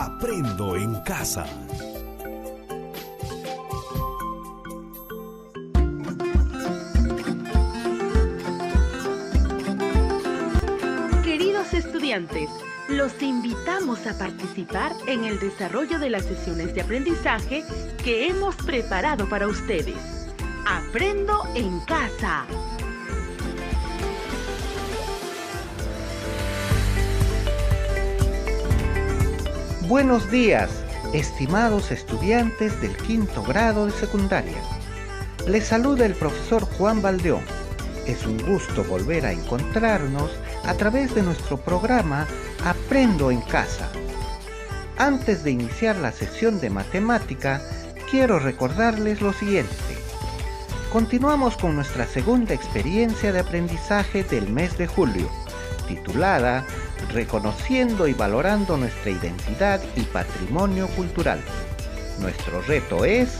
Aprendo en casa. Queridos estudiantes, los invitamos a participar en el desarrollo de las sesiones de aprendizaje que hemos preparado para ustedes. Aprendo en casa. Buenos días, estimados estudiantes del quinto grado de secundaria. Les saluda el profesor Juan Valdeón. Es un gusto volver a encontrarnos a través de nuestro programa Aprendo en Casa. Antes de iniciar la sesión de matemática, quiero recordarles lo siguiente. Continuamos con nuestra segunda experiencia de aprendizaje del mes de julio, titulada Reconociendo y valorando nuestra identidad y patrimonio cultural. Nuestro reto es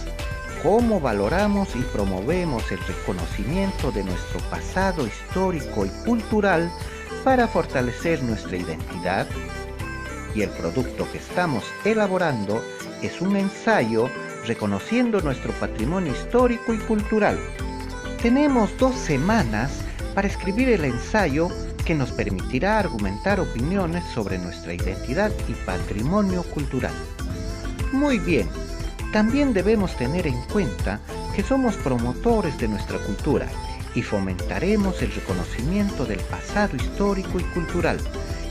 cómo valoramos y promovemos el reconocimiento de nuestro pasado histórico y cultural para fortalecer nuestra identidad. Y el producto que estamos elaborando es un ensayo reconociendo nuestro patrimonio histórico y cultural. Tenemos 2 semanas para escribir el ensayo que nos permitirá argumentar opiniones sobre nuestra identidad y patrimonio cultural. Muy bien, también debemos tener en cuenta que somos promotores de nuestra cultura y fomentaremos el reconocimiento del pasado histórico y cultural,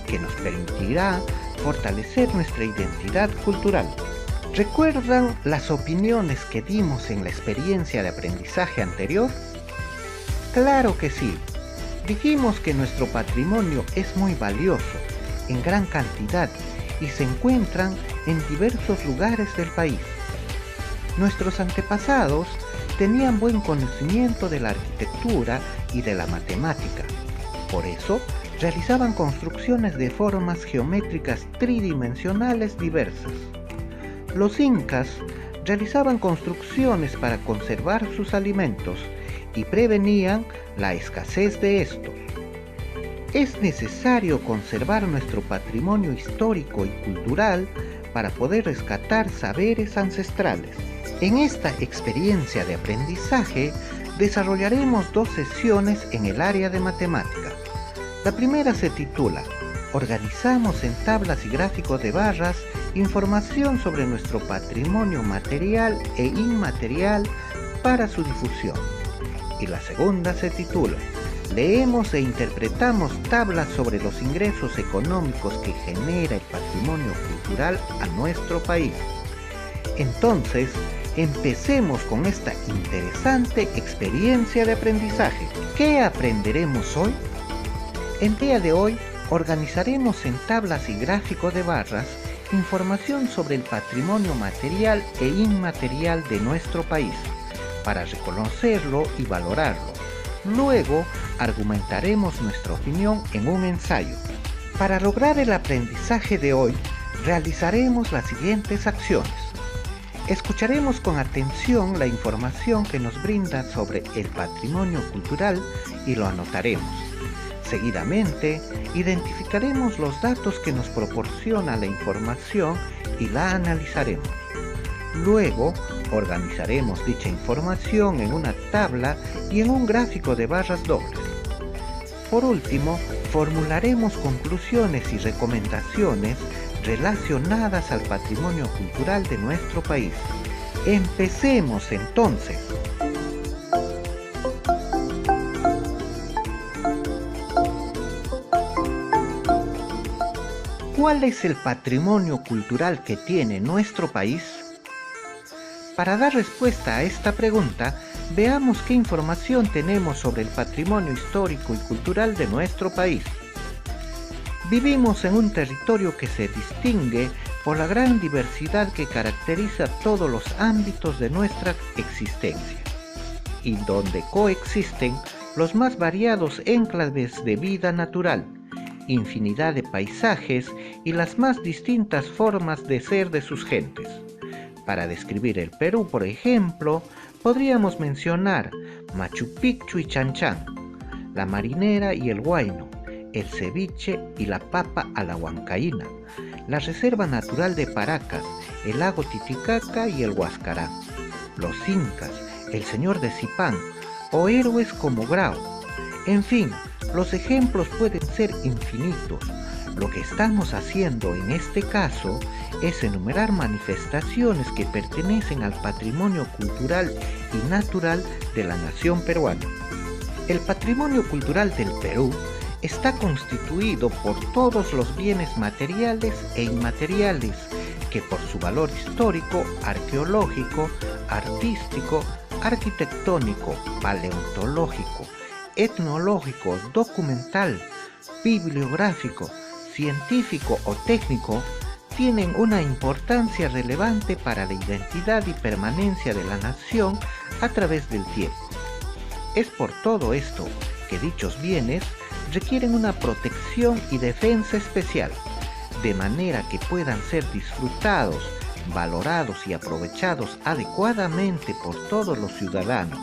que nos permitirá fortalecer nuestra identidad cultural. ¿Recuerdan las opiniones que dimos en la experiencia de aprendizaje anterior? Claro que sí. Dijimos que nuestro patrimonio es muy valioso, en gran cantidad, y se encuentran en diversos lugares del país. Nuestros antepasados tenían buen conocimiento de la arquitectura y de la matemática. Por eso, realizaban construcciones de formas geométricas tridimensionales diversas. Los incas realizaban construcciones para conservar sus alimentos y prevenían la escasez de estos. Es necesario conservar nuestro patrimonio histórico y cultural para poder rescatar saberes ancestrales. En esta experiencia de aprendizaje desarrollaremos 2 sesiones en el área de matemática. La primera se titula Organizamos en tablas y gráficos de barras información sobre nuestro patrimonio material e inmaterial para su difusión. Y la segunda se titula Leemos e interpretamos tablas sobre los ingresos económicos que genera el patrimonio cultural a nuestro país. Entonces, empecemos con esta interesante experiencia de aprendizaje. ¿Qué aprenderemos hoy? El día de hoy organizaremos en tablas y gráficos de barras información sobre el patrimonio material e inmaterial de nuestro país, para reconocerlo y valorarlo. Luego, argumentaremos nuestra opinión en un ensayo. Para lograr el aprendizaje de hoy, realizaremos las siguientes acciones. Escucharemos con atención la información que nos brinda sobre el patrimonio cultural y lo anotaremos. Seguidamente, identificaremos los datos que nos proporciona la información y la analizaremos. Luego, organizaremos dicha información en una tabla y en un gráfico de barras dobles. Por último, formularemos conclusiones y recomendaciones relacionadas al patrimonio cultural de nuestro país. Empecemos entonces. ¿Cuál es el patrimonio cultural que tiene nuestro país? Para dar respuesta a esta pregunta, veamos qué información tenemos sobre el patrimonio histórico y cultural de nuestro país. Vivimos en un territorio que se distingue por la gran diversidad que caracteriza todos los ámbitos de nuestra existencia, y donde coexisten los más variados enclaves de vida natural, infinidad de paisajes y las más distintas formas de ser de sus gentes. Para describir el Perú, por ejemplo, podríamos mencionar Machu Picchu y Chan Chan, la Marinera y el Huayno, el ceviche y la papa a la huancaína, la Reserva Natural de Paracas, el lago Titicaca y el Huascarán, los incas, el Señor de Zipán o héroes como Grau. En fin, los ejemplos pueden ser infinitos. Lo que estamos haciendo en este caso es enumerar manifestaciones que pertenecen al patrimonio cultural y natural de la nación peruana. El patrimonio cultural del Perú está constituido por todos los bienes materiales e inmateriales que por su valor histórico, arqueológico, artístico, arquitectónico, paleontológico, etnológico, documental, bibliográfico, científico o técnico, tienen una importancia relevante para la identidad y permanencia de la nación a través del tiempo. Es por todo esto que dichos bienes requieren una protección y defensa especial, de manera que puedan ser disfrutados, valorados y aprovechados adecuadamente por todos los ciudadanos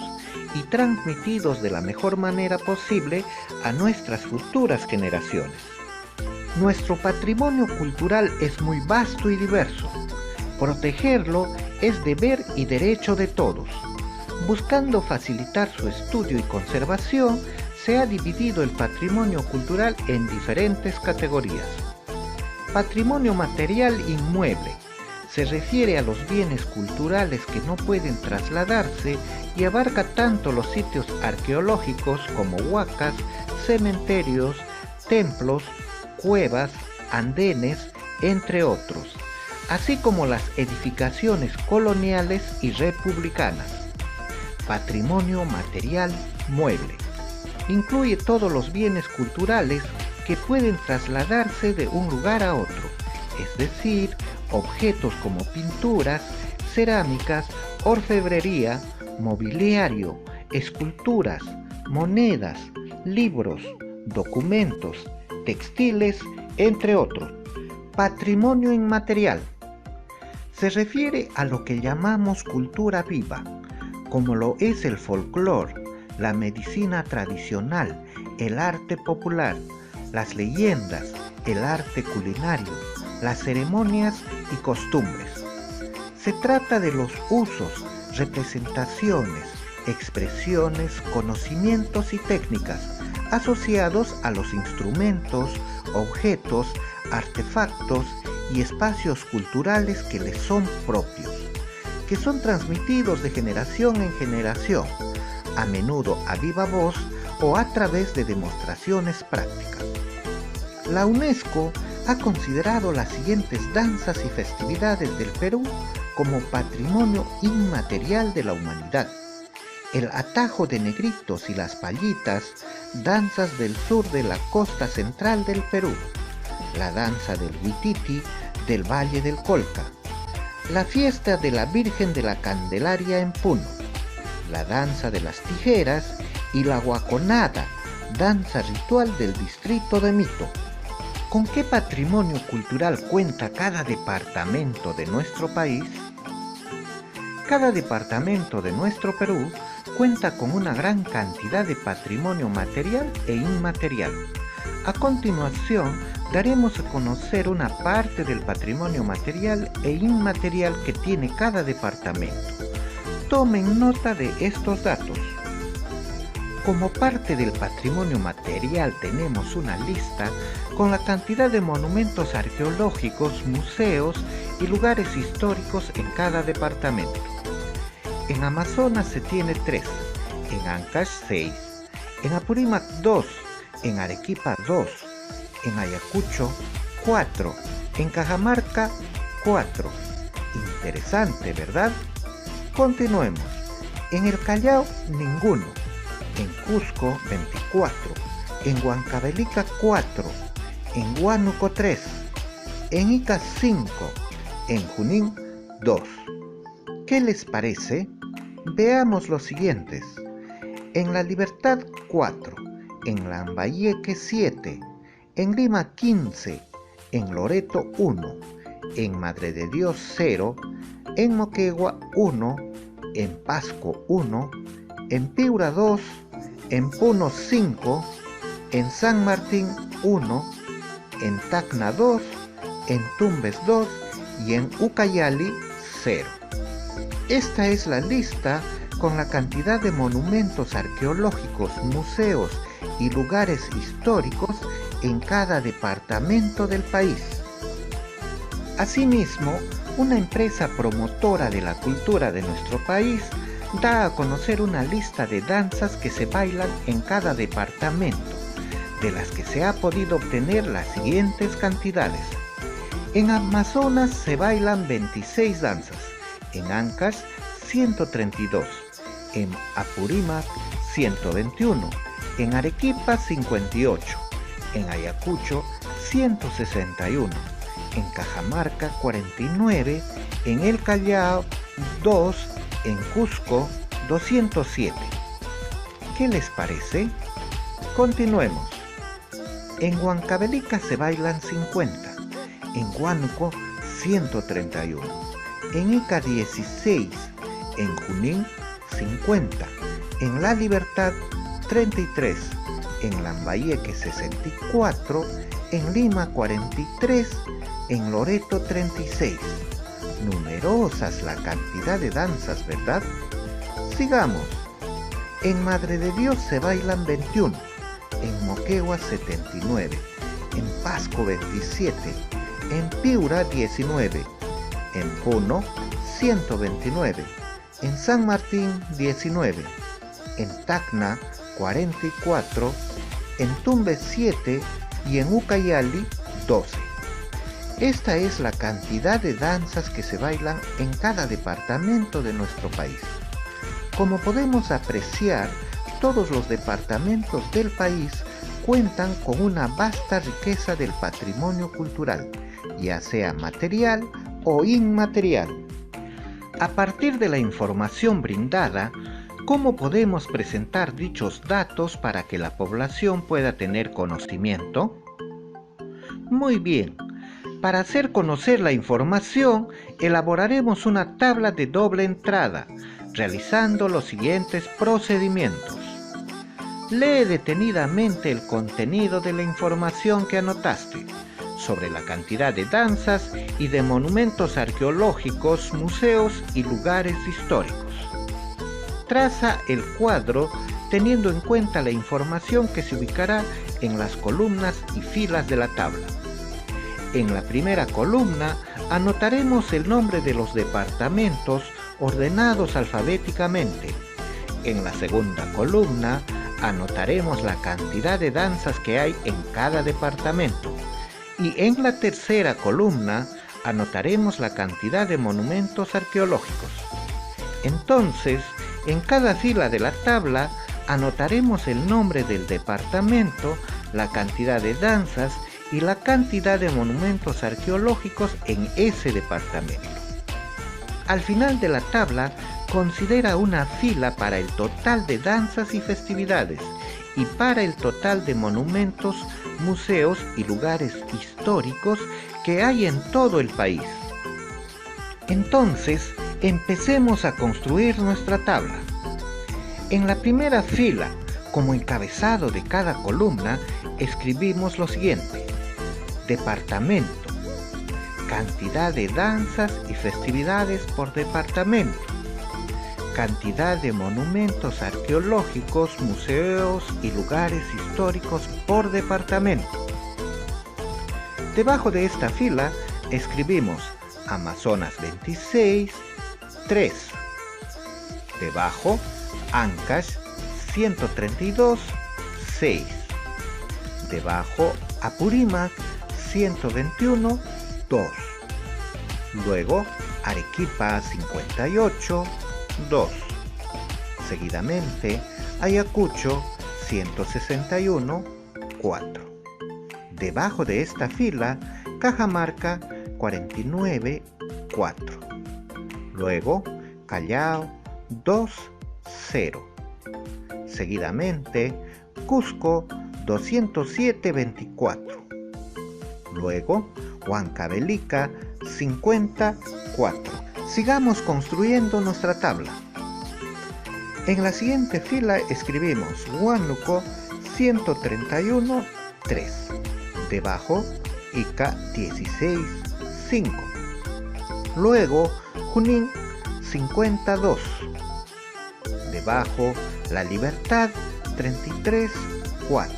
y transmitidos de la mejor manera posible a nuestras futuras generaciones. Nuestro patrimonio cultural es muy vasto y diverso. Protegerlo es deber y derecho de todos. Buscando facilitar su estudio y conservación, se ha dividido el patrimonio cultural en diferentes categorías. Patrimonio material inmueble. Se refiere a los bienes culturales que no pueden trasladarse y abarca tanto los sitios arqueológicos como huacas, cementerios, templos, cuevas, andenes, entre otros, así como las edificaciones coloniales y republicanas. Patrimonio material mueble. Incluye todos los bienes culturales que pueden trasladarse de un lugar a otro, es decir, objetos como pinturas, cerámicas, orfebrería, mobiliario, esculturas, monedas, libros, documentos, textiles, entre otros. Patrimonio inmaterial. Se refiere a lo que llamamos cultura viva, como lo es el folclore, la medicina tradicional, el arte popular, las leyendas, el arte culinario, las ceremonias y costumbres. Se trata de los usos, representaciones, expresiones, conocimientos y técnicas asociados a los instrumentos, objetos, artefactos y espacios culturales que les son propios, que son transmitidos de generación en generación, a menudo a viva voz o a través de demostraciones prácticas. La UNESCO ha considerado las siguientes danzas y festividades del Perú como patrimonio inmaterial de la humanidad: el atajo de negritos y las pallitas, danzas del sur de la costa central del Perú, la danza del Huititi del Valle del Colca, la fiesta de la Virgen de la Candelaria en Puno, la danza de las tijeras y la guaconada, danza ritual del distrito de Mito. ¿Con qué patrimonio cultural cuenta cada departamento de nuestro país? Cada departamento de nuestro Perú cuenta con una gran cantidad de patrimonio material e inmaterial. A continuación, daremos a conocer una parte del patrimonio material e inmaterial que tiene cada departamento. Tomen nota de estos datos. Como parte del patrimonio material tenemos una lista con la cantidad de monumentos arqueológicos, museos y lugares históricos en cada departamento. En Amazonas se tiene 3, en Ancash 6, en Apurímac 2, en Arequipa 2, en Ayacucho 4, en Cajamarca 4. Interesante, ¿verdad? Continuemos. En el Callao ninguno, en Cusco 24, en Huancavelica 4, en Huánuco 3, en Ica 5, en Junín 2. ¿Qué les parece? Veamos los siguientes. En La Libertad 4, en Lambayeque 7, en Lima 15, en Loreto 1, en Madre de Dios 0, en Moquegua 1, en Pasco 1, en Piura 2, en Puno 5, en San Martín 1, en Tacna 2, en Tumbes 2 y en Ucayali 0. Esta es la lista con la cantidad de monumentos arqueológicos, museos y lugares históricos en cada departamento del país. Asimismo, una empresa promotora de la cultura de nuestro país da a conocer una lista de danzas que se bailan en cada departamento, de las que se ha podido obtener las siguientes cantidades. En Amazonas se bailan 26 danzas, en Ancash 132, en Apurímac 121, en Arequipa 58, en Ayacucho 161, en Cajamarca 49, en El Callao 2, en Cusco 207. ¿Qué les parece? Continuemos. En Huancavelica se bailan 50, en Huánuco 131, en Ica 16, en Junín 50, en La Libertad 33, en Lambayeque 64, en Lima 43, en Loreto 36. Numerosas la cantidad de danzas, ¿verdad? Sigamos. En Madre de Dios se bailan 21, en Moquegua 79, en Pasco 27, en Piura 19, en Puno 129, en San Martín 19, en Tacna 44, en Tumbes 7 y en Ucayali 12. Esta es la cantidad de danzas que se bailan en cada departamento de nuestro país. Como podemos apreciar, todos los departamentos del país cuentan con una vasta riqueza del patrimonio cultural, ya sea material o inmaterial. A partir de la información brindada, ¿cómo podemos presentar dichos datos para que la población pueda tener conocimiento? Muy bien. Para hacer conocer la información, elaboraremos una tabla de doble entrada, realizando los siguientes procedimientos. Lee detenidamente el contenido de la información que anotaste sobre la cantidad de danzas y de monumentos arqueológicos, museos y lugares históricos. Traza el cuadro teniendo en cuenta la información que se ubicará en las columnas y filas de la tabla. En la primera columna anotaremos el nombre de los departamentos ordenados alfabéticamente. En la segunda columna anotaremos la cantidad de danzas que hay en cada departamento. Y en la tercera columna anotaremos la cantidad de monumentos arqueológicos. Entonces, en cada fila de la tabla anotaremos el nombre del departamento, la cantidad de danzas y la cantidad de monumentos arqueológicos en ese departamento. Al final de la tabla, considera una fila para el total de danzas y festividades y para el total de monumentos, museos y lugares históricos que hay en todo el país. Entonces, empecemos a construir nuestra tabla. En la primera fila, como encabezado de cada columna, escribimos lo siguiente: departamento, cantidad de danzas y festividades por departamento, cantidad de monumentos arqueológicos, museos y lugares históricos por departamento. Debajo de esta fila escribimos Amazonas 26, 3. Debajo, Ancash 132, 6. Debajo, Apurímac 121, 2. Luego, Arequipa 58, 2. Seguidamente, Ayacucho 161, 4. Debajo de esta fila, Cajamarca 49, 4. Luego, Callao 2, 0. Seguidamente, Cusco 207, 24. Luego, Huancavelica 54. Sigamos construyendo nuestra tabla. En la siguiente fila escribimos Huánuco 131, 3. Debajo, Ica 16,5. Luego, Junín 52. Debajo, La Libertad 33,4.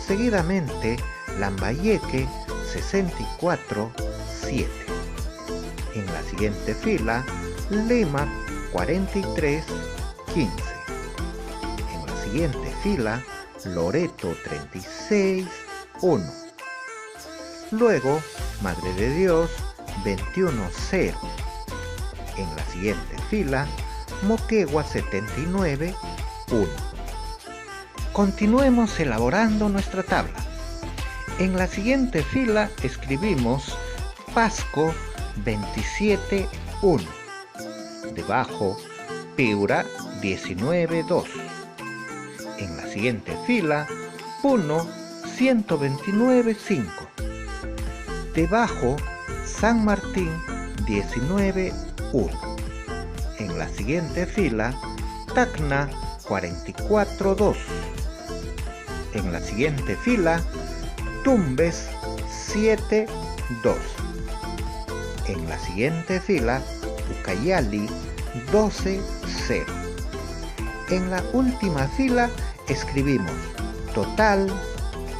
Seguidamente, Lambayeque 64,7. En la siguiente fila, Lima 43,15. En la siguiente fila, Loreto 36,1. Luego, Madre de Dios 21,0. En la siguiente fila, Moquegua 79,1. Continuemos elaborando nuestra tabla. En la siguiente fila escribimos Pasco 27,1. Debajo, Piura 19,2. En la siguiente fila, Puno 129,5. Debajo, San Martín 19,1. En la siguiente fila, Tacna 44,2. En la siguiente fila, Tumbes 7,2. En la siguiente fila, Ucayali 12,0. En la última fila escribimos total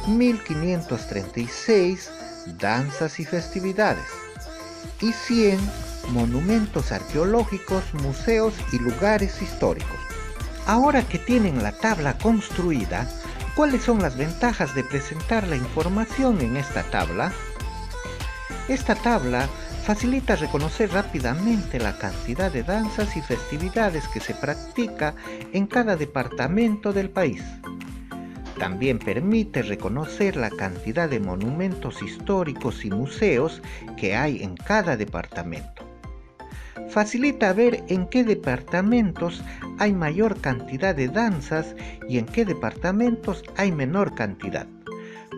1536 danzas y festividades y 100 monumentos arqueológicos, museos y lugares históricos. Ahora que tienen la tabla construida, ¿cuáles son las ventajas de presentar la información en esta tabla? Esta tabla facilita reconocer rápidamente la cantidad de danzas y festividades que se practica en cada departamento del país. También permite reconocer la cantidad de monumentos históricos y museos que hay en cada departamento. Facilita ver en qué departamentos hay mayor cantidad de danzas y en qué departamentos hay menor cantidad.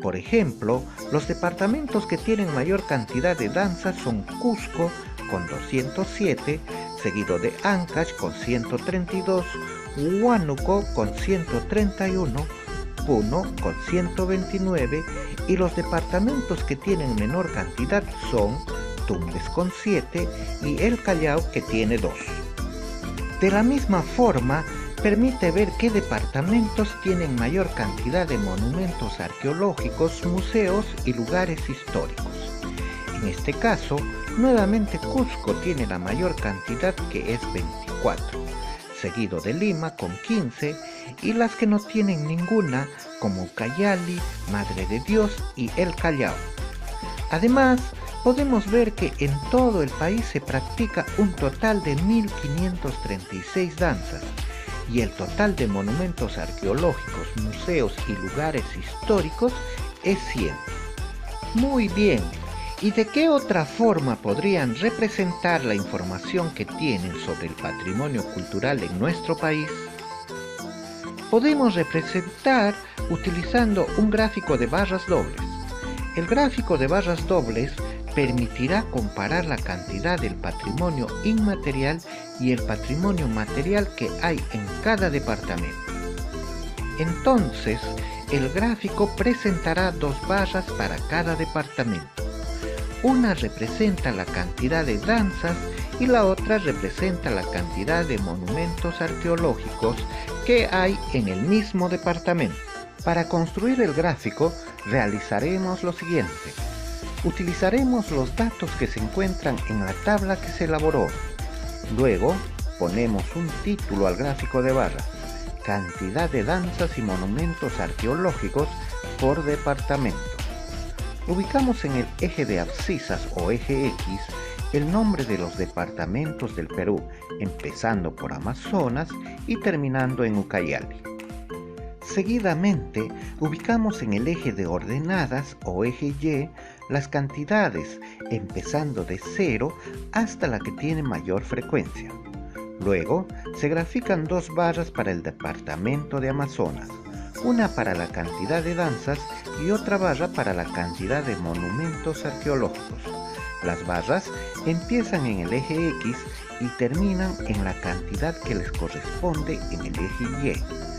Por ejemplo, los departamentos que tienen mayor cantidad de danzas son Cusco con 207, seguido de Ancash con 132, Huánuco con 131, Puno con 129 y los departamentos que tienen menor cantidad son Tumbes con 7 y El Callao que tiene 2. De la misma forma, permite ver qué departamentos tienen mayor cantidad de monumentos arqueológicos, museos y lugares históricos. En este caso, nuevamente Cusco tiene la mayor cantidad que es 24, seguido de Lima con 15 y las que no tienen ninguna como Ucayali, Madre de Dios y El Callao. Además, podemos ver que en todo el país se practica un total de 1536 danzas y el total de monumentos arqueológicos, museos y lugares históricos es 100. Muy bien, ¿y de qué otra forma podrían representar la información que tienen sobre el patrimonio cultural en nuestro país? Podemos representar utilizando un gráfico de barras dobles. El gráfico de barras dobles permitirá comparar la cantidad del patrimonio inmaterial y el patrimonio material que hay en cada departamento. Entonces, el gráfico presentará dos barras para cada departamento. Una representa la cantidad de danzas y la otra representa la cantidad de monumentos arqueológicos que hay en el mismo departamento. Para construir el gráfico, realizaremos lo siguiente. Utilizaremos los datos que se encuentran en la tabla que se elaboró. Luego, ponemos un título al gráfico de barras, cantidad de danzas y monumentos arqueológicos por departamento. Ubicamos en el eje de abscisas o eje X el nombre de los departamentos del Perú, empezando por Amazonas y terminando en Ucayali. Seguidamente, ubicamos en el eje de ordenadas o eje Y las cantidades, empezando de 0 hasta la que tiene mayor frecuencia. Luego, se grafican dos barras para el departamento de Amazonas, una para la cantidad de danzas y otra barra para la cantidad de monumentos arqueológicos. Las barras empiezan en el eje X y terminan en la cantidad que les corresponde en el eje Y.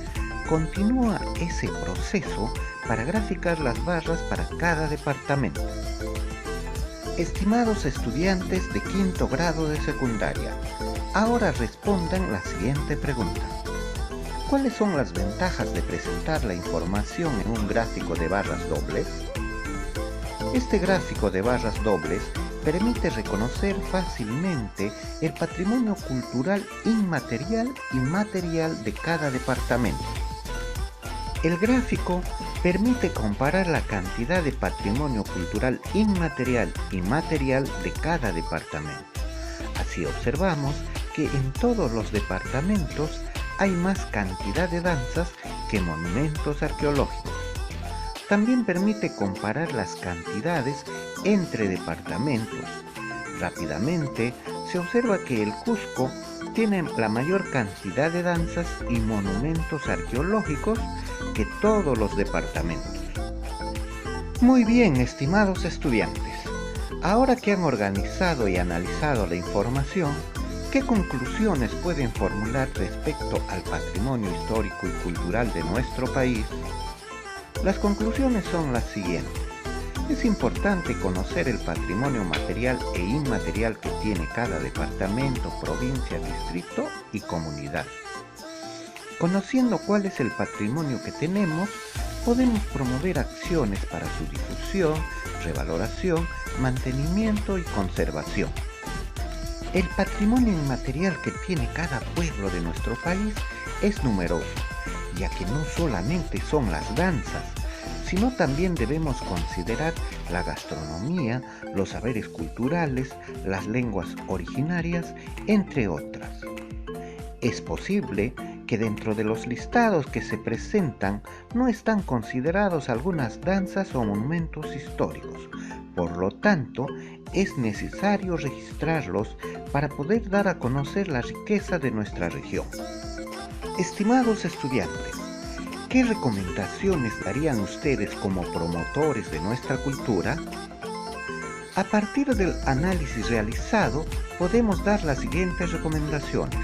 continúa ese proceso para graficar las barras para cada departamento. Estimados estudiantes de quinto grado de secundaria, ahora respondan la siguiente pregunta. ¿Cuáles son las ventajas de presentar la información en un gráfico de barras dobles? Este gráfico de barras dobles permite reconocer fácilmente el patrimonio cultural inmaterial y material de cada departamento. El gráfico permite comparar la cantidad de patrimonio cultural inmaterial y material de cada departamento. Así observamos que en todos los departamentos hay más cantidad de danzas que monumentos arqueológicos. También permite comparar las cantidades entre departamentos. Rápidamente se observa que el Cusco tiene la mayor cantidad de danzas y monumentos arqueológicos que todos los departamentos. Muy bien, estimados estudiantes. Ahora que han organizado y analizado la información, ¿qué conclusiones pueden formular respecto al patrimonio histórico y cultural de nuestro país? Las conclusiones son las siguientes. Es importante conocer el patrimonio material e inmaterial que tiene cada departamento, provincia, distrito y comunidad. Conociendo cuál es el patrimonio que tenemos, podemos promover acciones para su difusión, revaloración, mantenimiento y conservación. El patrimonio inmaterial que tiene cada pueblo de nuestro país es numeroso, ya que no solamente son las danzas, sino también debemos considerar la gastronomía, los saberes culturales, las lenguas originarias, entre otras. Es posible que dentro de los listados que se presentan no están considerados algunas danzas o monumentos históricos. Por lo tanto, es necesario registrarlos para poder dar a conocer la riqueza de nuestra región. Estimados estudiantes, ¿qué recomendaciones darían ustedes como promotores de nuestra cultura? A partir del análisis realizado, podemos dar las siguientes recomendaciones.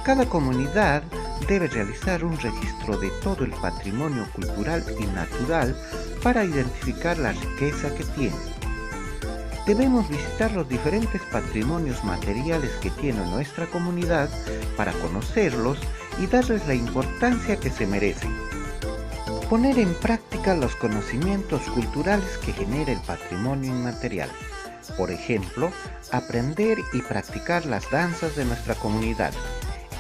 Cada comunidad debe realizar un registro de todo el patrimonio cultural y natural para identificar la riqueza que tiene. Debemos visitar los diferentes patrimonios materiales que tiene nuestra comunidad para conocerlos y darles la importancia que se merecen. Poner en práctica los conocimientos culturales que genera el patrimonio inmaterial. Por ejemplo, aprender y practicar las danzas de nuestra comunidad,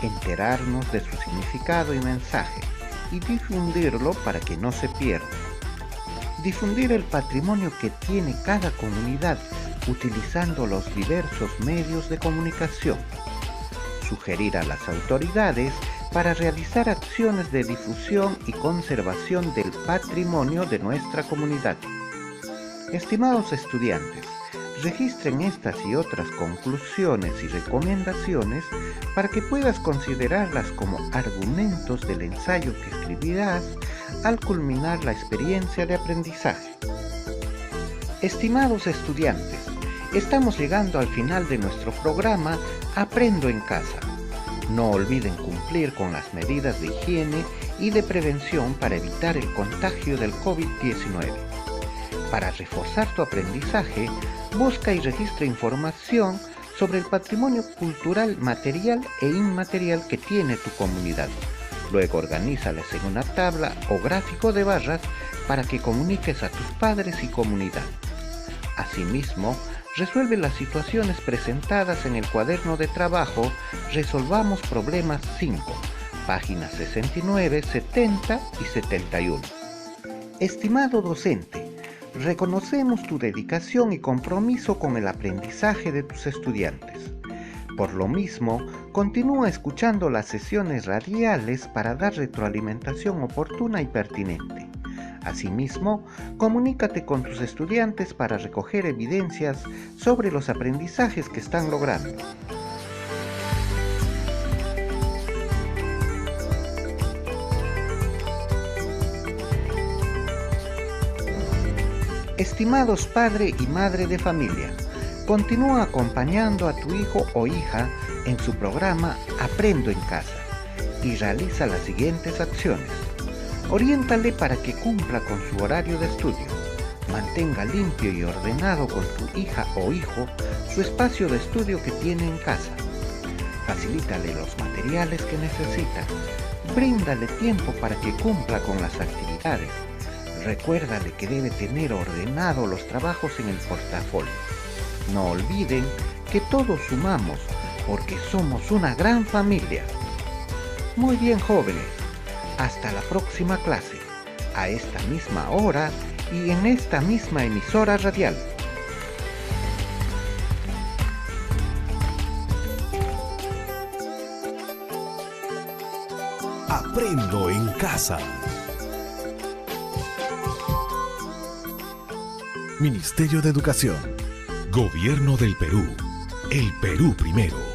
enterarnos de su significado y mensaje, y difundirlo para que no se pierda. Difundir el patrimonio que tiene cada comunidad utilizando los diversos medios de comunicación. Sugerir a las autoridades para realizar acciones de difusión y conservación del patrimonio de nuestra comunidad. Estimados estudiantes, registren estas y otras conclusiones y recomendaciones para que puedas considerarlas como argumentos del ensayo que escribirás al culminar la experiencia de aprendizaje. Estimados estudiantes, estamos llegando al final de nuestro programa Aprendo en Casa. No olviden cumplir con las medidas de higiene y de prevención para evitar el contagio del COVID-19. Para reforzar tu aprendizaje, busca y registra información sobre el patrimonio cultural material e inmaterial que tiene tu comunidad. Luego organízalas en una tabla o gráfico de barras para que comuniques a tus padres y comunidad. Asimismo, resuelve las situaciones presentadas en el cuaderno de trabajo Resolvamos Problemas 5, páginas 69, 70 y 71. Estimado docente, reconocemos tu dedicación y compromiso con el aprendizaje de tus estudiantes. Por lo mismo, continúa escuchando las sesiones radiales para dar retroalimentación oportuna y pertinente. Asimismo, comunícate con tus estudiantes para recoger evidencias sobre los aprendizajes que están logrando. Estimados padre y madre de familia, continúa acompañando a tu hijo o hija en su programa Aprendo en Casa. y realiza las siguientes acciones. Oriéntale para que cumpla con su horario de estudio. Mantenga limpio y ordenado con tu hija o hijo su espacio de estudio que tiene en casa. Facilítale los materiales que necesita. Bríndale tiempo para que cumpla con las actividades. Recuérdale que debe tener ordenado los trabajos en el portafolio. No olviden que todos sumamos porque somos una gran familia. Muy bien, jóvenes. Hasta la próxima clase, a esta misma hora y en esta misma emisora radial. Aprendo en casa. Ministerio de Educación. Gobierno del Perú. El Perú primero.